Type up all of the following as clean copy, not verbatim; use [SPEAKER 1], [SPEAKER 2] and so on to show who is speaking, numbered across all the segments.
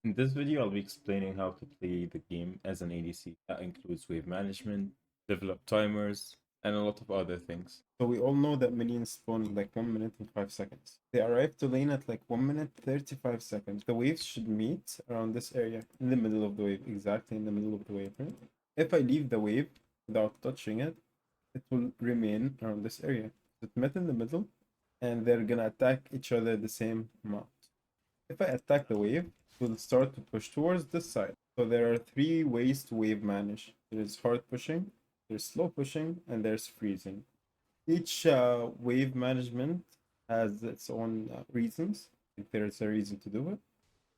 [SPEAKER 1] In this video, I'll be explaining how to play the game as an ADC. That includes wave management, develop timers, and a lot of other things. So we all know that minions spawn in like 1 minute and 5 seconds. They arrive to lane at like 1 minute 35 seconds. The waves should meet around this area, in the middle of the wave, exactly in the middle of the wave, right? If I leave the wave without touching it, it will remain around this area. It met in the middle, and they're gonna attack each other the same amount. If I attack the wave, it will start to push towards this side. So there are three ways to wave manage. There's hard pushing, there's slow pushing, and there's freezing. Each wave management has its own reasons, if there's a reason to do it,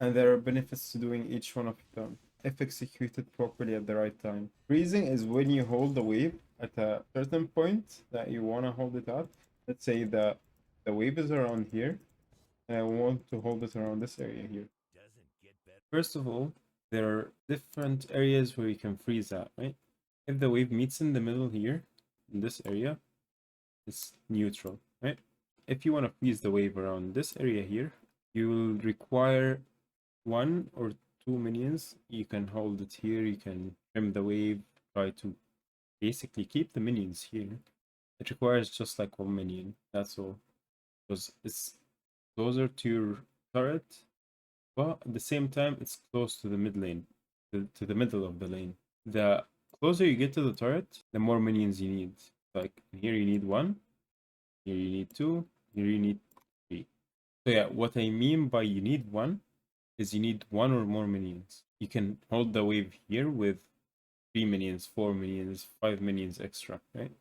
[SPEAKER 1] and there are benefits to doing each one of them if executed properly at the right time. Freezing is when you hold the wave at a certain point that you want to hold it at. Let's say the wave is around here, and I want to hold it around this area here. First of all, there are different areas where you can freeze at, right? If the wave meets in the middle here, in this area, it's neutral, right? If you want to freeze the wave around this area here, you will require 1 or 2 minions. You can hold it here, you can trim the wave, try to basically keep the minions here. It requires just like 1 minion, that's all. Because it's closer to your turret, but at the same time, it's close to the mid lane, to the middle of the lane. The closer you get to the turret, the more minions you need. Like here you need 1, here you need 2, here you need 3. So yeah, what I mean by you need 1 is you need 1 or more minions. You can hold the wave here with 3 minions, 4 minions, 5 minions extra, right?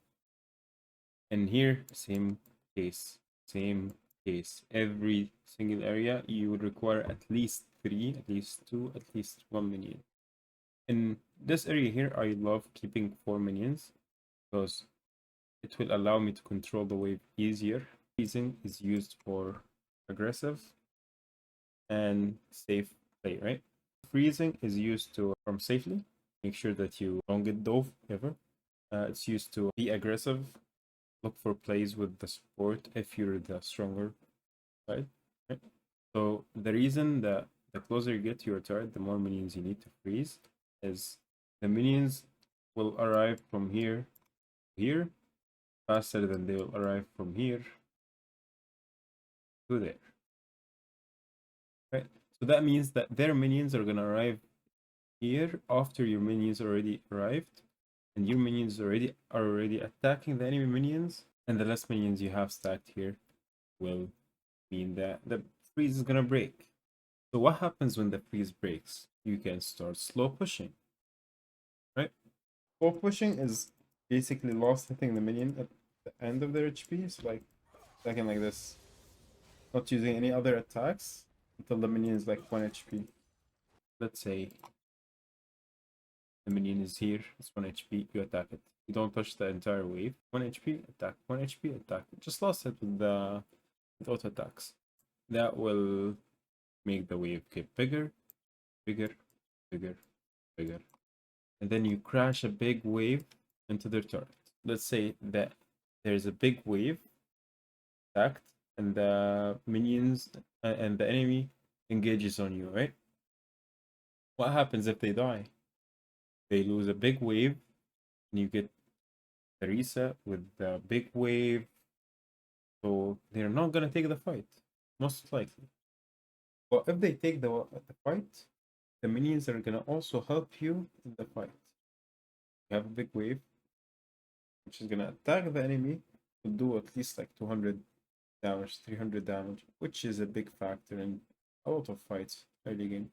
[SPEAKER 1] And here, same case, same case. Every single area, you would require at least 3, at least 2, at least 1 minion. In this area here, I love keeping 4 minions because it will allow me to control the wave easier. Freezing is used for aggressive and safe play, right? Freezing is used to farm safely, make sure that you don't get dove ever. It's used to be aggressive, look for plays with the support if you're the stronger side. Right? So the reason that the closer you get to your turret, the more minions you need to freeze is the minions will arrive from here to here faster than they will arrive from here to there. Right? So that means that their minions are gonna arrive here after your minions already arrived, and your minions are already attacking the enemy minions, and the less minions you have stacked here will mean that the freeze is gonna break. So what happens when the freeze breaks? You can start slow pushing, right? Slow pushing is basically lost hitting the minion at the end of their HP, so like attacking like this, not using any other attacks until the minion is like 1 HP. Let's say the minion is here, it's 1 HP, you attack it. You don't touch the entire wave. 1 HP, attack, 1 HP, attack. Just lost it with the auto attacks. That will make the wave get bigger, bigger, bigger, bigger. And then you crash a big wave into their turret. Let's say that there's a big wave attacked, and the minions and the enemy engages on you, right? What happens if they die? They lose a big wave, and you get the reset with the big wave. So they're not gonna take the fight, most likely. But if they take the fight, the minions are gonna also help you in the fight. You have a big wave, which is gonna attack the enemy, to do at least like 200 damage, 300 damage, which is a big factor in a lot of fights early game.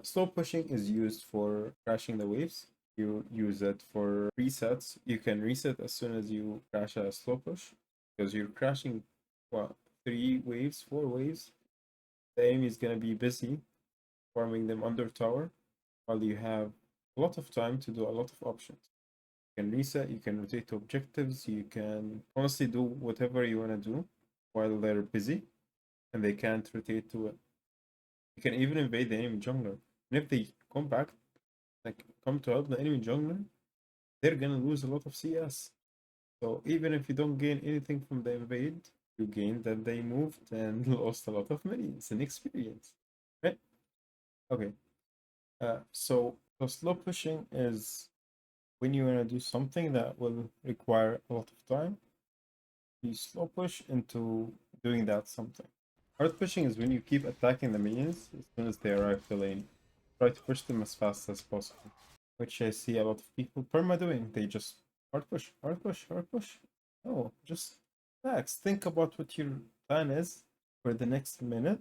[SPEAKER 1] Slow pushing is used for crashing the waves. You use it for resets. You can reset as soon as you crash a slow push, because you're crashing what, 3 waves, 4 waves. The enemy is gonna be busy farming them under tower, while you have a lot of time to do a lot of options. You can reset, you can rotate to objectives, you can honestly do whatever you want to do while they're busy and they can't rotate to it. You can even invade the enemy jungler. And if they come back, like come to help the enemy jungler, they're gonna lose a lot of CS. So even if you don't gain anything from the invade, you gain that they moved and lost a lot of minions and experience. Right? Okay. So slow pushing is when you want to do something that will require a lot of time, you slow push into doing that something. Hard pushing is when you keep attacking the minions as soon as they arrive the lane. Try to push them as fast as possible, which I see a lot of people perma doing. They just hard push, hard push, hard push. No, just relax. Think about what your plan is for the next minute,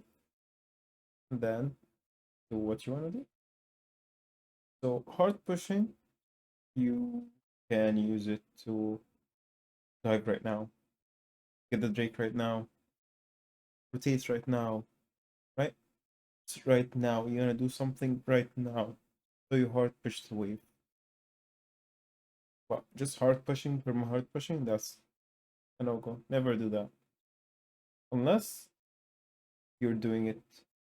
[SPEAKER 1] and then do what you want to do. So hard pushing, you can use it to dive right now, get the Drake right now, rotate right now, right? It's right now. You're gonna do something right now. So you hard push the wave. But just hard pushing from hard pushing, that's a no go. Never do that. Unless you're doing it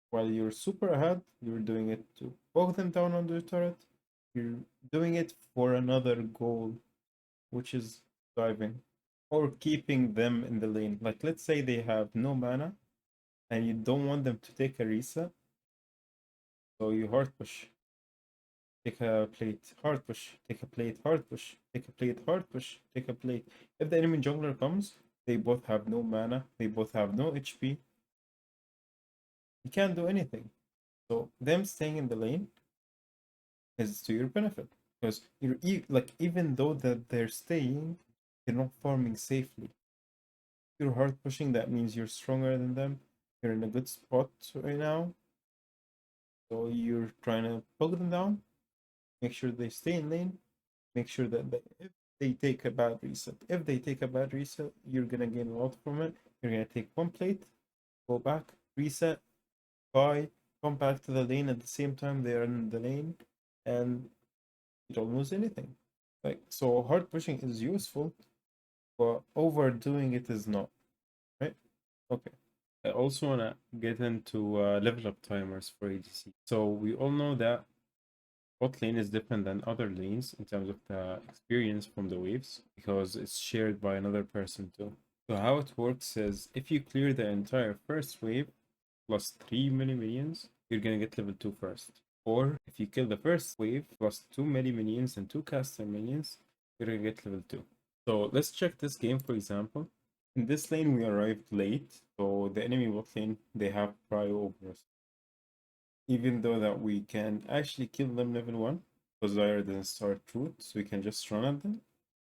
[SPEAKER 1] while you're super ahead, you're doing it to poke them down on the turret. You're doing it for another goal, which is diving. Or keeping them in the lane. Like let's say they have no mana and you don't want them to take a reset, so you hard push. Take a plate, hard push, take a plate, hard push, take a plate, hard push, take a plate. If the enemy jungler comes, they both have no mana, they both have no HP. You can't do anything. So them staying in the lane is to your benefit. Because you're like even though that they're staying, they're not farming safely. You're hard pushing, that means you're stronger than them. You're in a good spot right now. So you're trying to poke them down, make sure they stay in lane, make sure that if they take a bad reset, you're gonna gain a lot from it. You're gonna take one plate, go back, reset, buy, come back to the lane at the same time they are in the lane, and you don't lose anything. Like so, hard pushing is useful, but overdoing it is not. Right? Okay. I also wanna get into level up timers for ADC. So we all know that bot lane is different than other lanes in terms of the experience from the waves because it's shared by another person too. So how it works is if you clear the entire first wave plus 3 minions, you're gonna get level 2 first. Or if you kill the first wave plus 2 minions and 2 caster minions, you're gonna get level 2. So let's check this game for example. In this lane we arrived late, so the enemy bot lane they have prio over us, even though that we can actually kill them level 1 because Zyra didn't start root, so we can just run at them.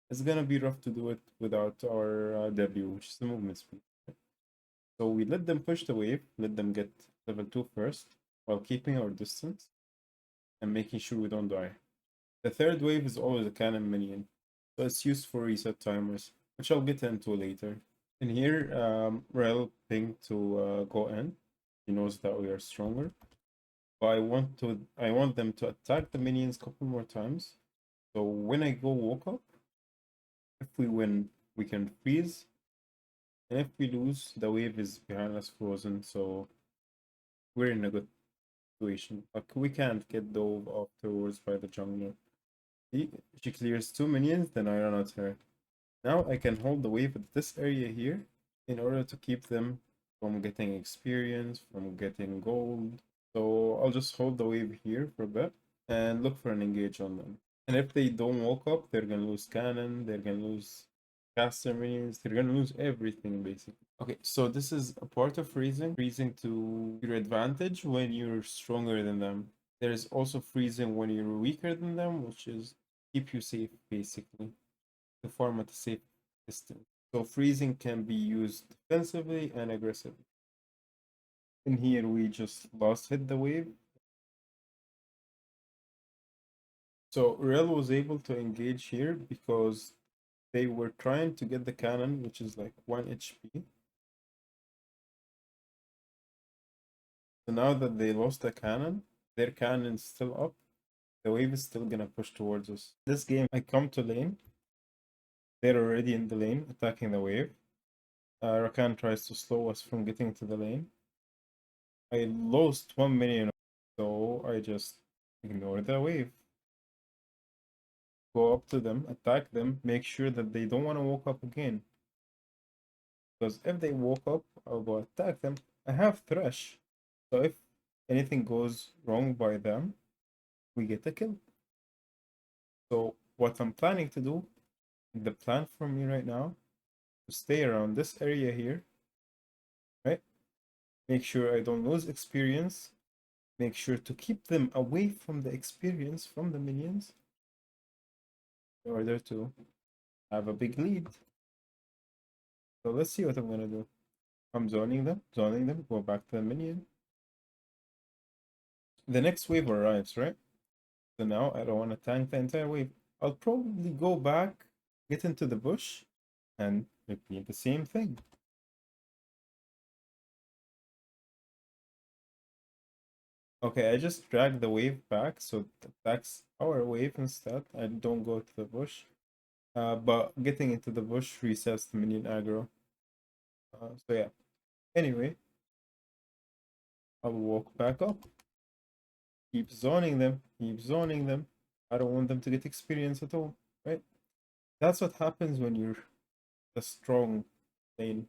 [SPEAKER 1] It's gonna be rough to do it without our W, which is the movement speed. So we let them push the wave, let them get level 2 first, while keeping our distance and making sure we don't die. The third wave is always a cannon minion, so it's used for reset timers, which I'll get into later. And here, Rel pinged to go in. He knows that we are stronger. But I want them to attack the minions a couple more times. So when I go walk up, if we win, we can freeze. And if we lose, the wave is behind us frozen, so we're in a good situation. Like we can't get dove afterwards by the jungler. She clears 2 minions, then I run at her. Now I can hold the wave at this area here in order to keep them from getting experience, from getting gold. So I'll just hold the wave here for a bit and look for an engage on them. And if they don't walk up, they're gonna lose cannon, they're gonna lose caster minions, they're gonna lose everything basically. Okay, so this is a part of freezing. Freezing to your advantage when you're stronger than them. There is also freezing when you're weaker than them, which is keep you safe basically, to farm at a safe distance. So freezing can be used defensively and aggressively. In here we just last hit the wave. So Rel was able to engage here because they were trying to get the cannon, which is like 1 HP. So now that they lost the cannon, their cannon is still up. The wave is still gonna push towards us. This game, I come to lane. They're already in the lane, attacking the wave. Rakan tries to slow us from getting to the lane. I lost 1 minion, so I just ignore the wave. Go up to them, attack them, make sure that they don't want to walk up again. Because if they walk up, I'll go attack them. I have Thresh, so if anything goes wrong by them, we get a kill. So what I'm planning to do, the plan for me right now, to stay around this area here, right? Make sure I don't lose experience. Make sure to keep them away from the experience from the minions in order to have a big lead. So let's see what I'm gonna do. I'm zoning them, go back to the minion. The next wave arrives, right? So now I don't want to tank the entire wave. I'll probably go back, get into the bush, and repeat the same thing. Okay, I just drag the wave back so it attacks our wave instead. I don't go to the bush. But getting into the bush resets the minion aggro. So yeah. Anyway, I'll walk back up. Keep zoning them. Keep zoning them. I don't want them to get experience at all, right? That's what happens when you're a strong lane.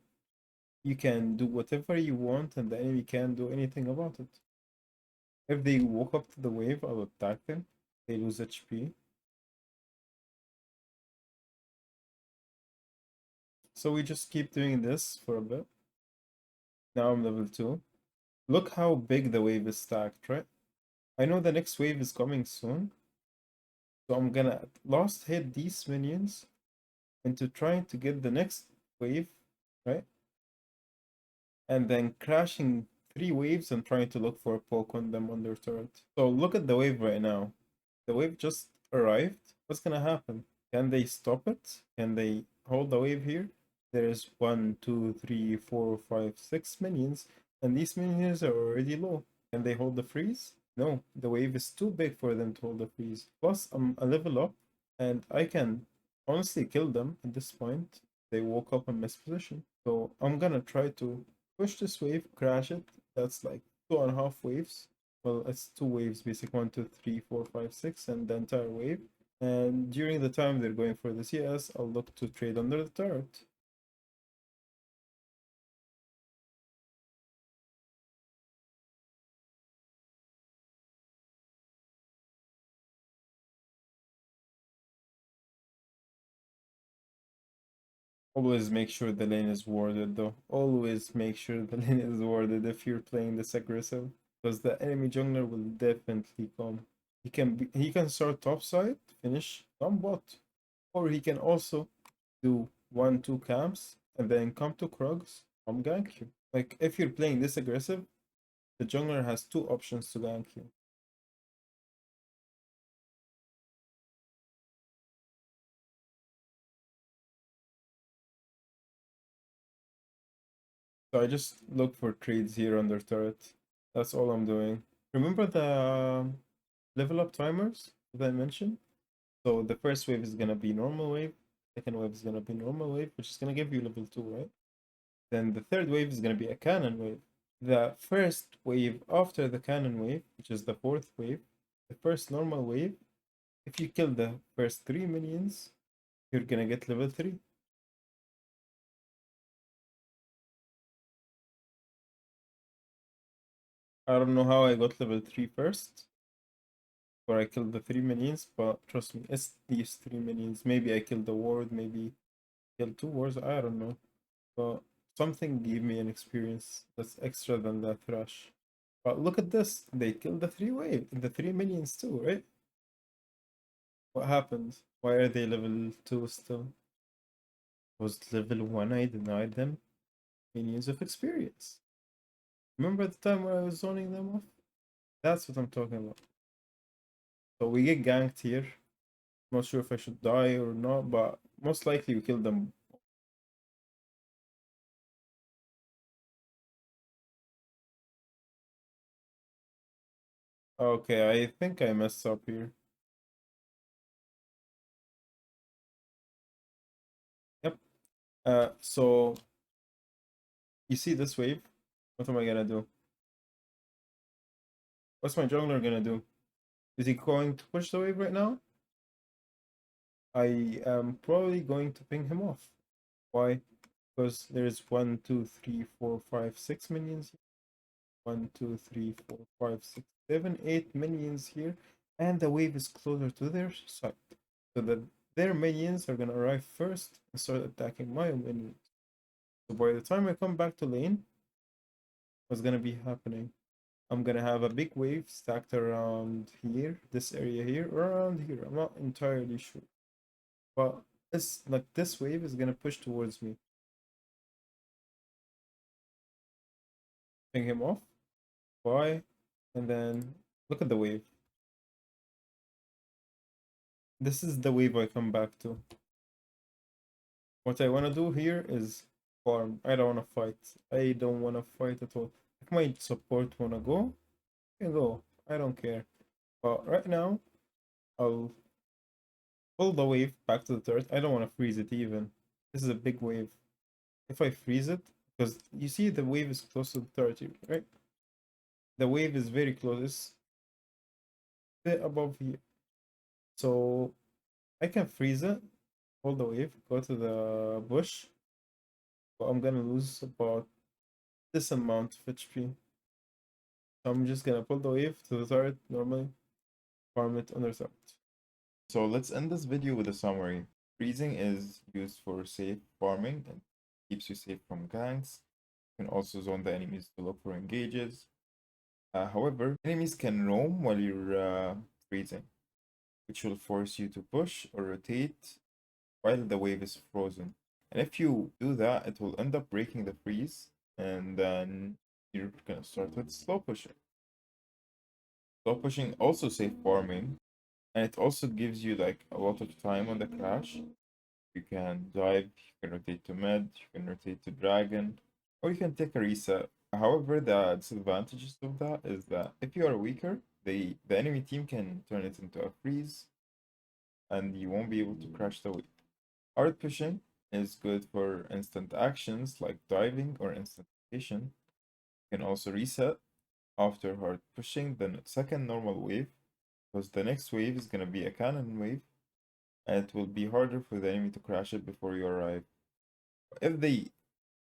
[SPEAKER 1] You can do whatever you want and the enemy can't do anything about it. If they walk up to the wave, I'll attack them. They lose HP. So we just keep doing this for a bit. Now I'm level 2. Look how big the wave is stacked, right? I know the next wave is coming soon. So I'm gonna at last hit these minions into trying to get the next wave, right? And then crashing 3 waves and trying to look for a poke on them on their turret. So look at the wave right now. The wave just arrived. What's gonna happen? Can they stop it? Can they hold the wave here? There's 1, 2, 3, 4, 5, 6 minions, and these minions are already low. Can they hold the freeze? No, the wave is too big for them to hold the freeze. Plus, I'm a level up, and I can honestly kill them at this point. They woke up in this position. So I'm gonna try to push this wave, crash it. That's like 2.5 waves. Well, it's 2 waves, basically 1, 2, 3, 4, 5, 6, and the entire wave. And during the time they're going for the CS, I'll look to trade under the turret. Always make sure the lane is warded though. Always make sure the lane is warded if you're playing this aggressive. Because the enemy jungler will definitely come. He can start top side, finish some bot. Or he can also do 1-2 camps and then come to Krugs, come gank you. Like if you're playing this aggressive, the jungler has 2 options to gank you. So I just look for trades here under turret. That's all I'm doing. Remember the level up timers that I mentioned? So the first wave is gonna be normal wave, second wave is gonna be normal wave, which is gonna give you level 2, right? Then the third wave is gonna be a cannon wave. The first wave after the cannon wave, which is the fourth wave, the first normal wave, if you kill the first 3 minions, you're gonna get level 3. I don't know how I got level 3 first, or I killed the 3 minions, but trust me, it's these 3 minions. Maybe I killed the ward, maybe killed 2 wards, I don't know. But something gave me an experience that's extra than that thrash. But look at this, they killed the 3 minions too, right? What happened? Why are they level 2 still? Was level 1 I denied them minions of experience. Remember the time where I was zoning them off? That's what I'm talking about. So we get ganked here. Not sure if I should die or not, but most likely we kill them. Okay, I think I messed up here. Yep. So you see this wave? What am I gonna do? What's my jungler gonna do? Is he going to push the wave right now? I am probably going to ping him off. Why? Because there's 1, 2, 3, 4, 5, 6 minions here. 1, 2, 3, 4, 5, 6, 7, 8 minions here. and the wave is closer to their side. So that their minions are gonna arrive first and start attacking my minions. So by the time I come back to lane, what's gonna be happening? I'm gonna have a big wave stacked around here, this area here, or around here. I'm not entirely sure. But it's like this wave is gonna push towards me. Ping him off. Why? And then look at the wave. This is the wave I come back to. What I wanna do here is farm. I don't wanna fight. I don't wanna fight at all. If my support wanna go, you can go. I don't care. But right now, I'll pull the wave back to the turret. I don't wanna freeze it even. This is a big wave. If I freeze it, because you see the wave is close to the turret here, right? The wave is very close. It's a bit above here. So I can freeze it, hold the wave, go to the bush, but I'm gonna lose about this amount of HP. So I'm just gonna pull the wave to the turret normally, farm it on the turret. So let's end this video with a summary. Freezing is used for safe farming and keeps you safe from ganks. You can also zone the enemies to look for engages. However, enemies can roam while you're freezing, which will force you to push or rotate while the wave is frozen. And if you do that, it will end up breaking the freeze, and then you're gonna start with slow pushing. Slow pushing also safe farming, and it also gives you like a lot of time on the crash. You can dive, you can rotate to mid, you can rotate to dragon, or you can take a reset. However, the disadvantages of that is that if you are weaker, the enemy team can turn it into a freeze, and you won't be able to crash the wave. Hard pushing is good for instant actions like diving or instantation. You can also reset after hard pushing the second normal wave, because the next wave is gonna be a cannon wave, and it will be harder for the enemy to crash it before you arrive. If they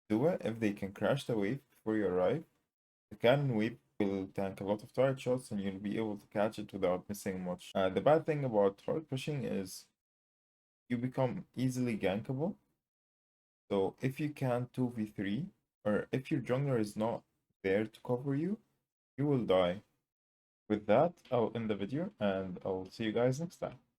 [SPEAKER 1] do it, if they can crash the wave before you arrive, the cannon wave will tank a lot of turret shots and you'll be able to catch it without missing much. The bad thing about hard pushing is you become easily gankable. So if you can 2v3, or if your jungler is not there to cover you, you will die. With that, I'll end the video and I'll see you guys next time.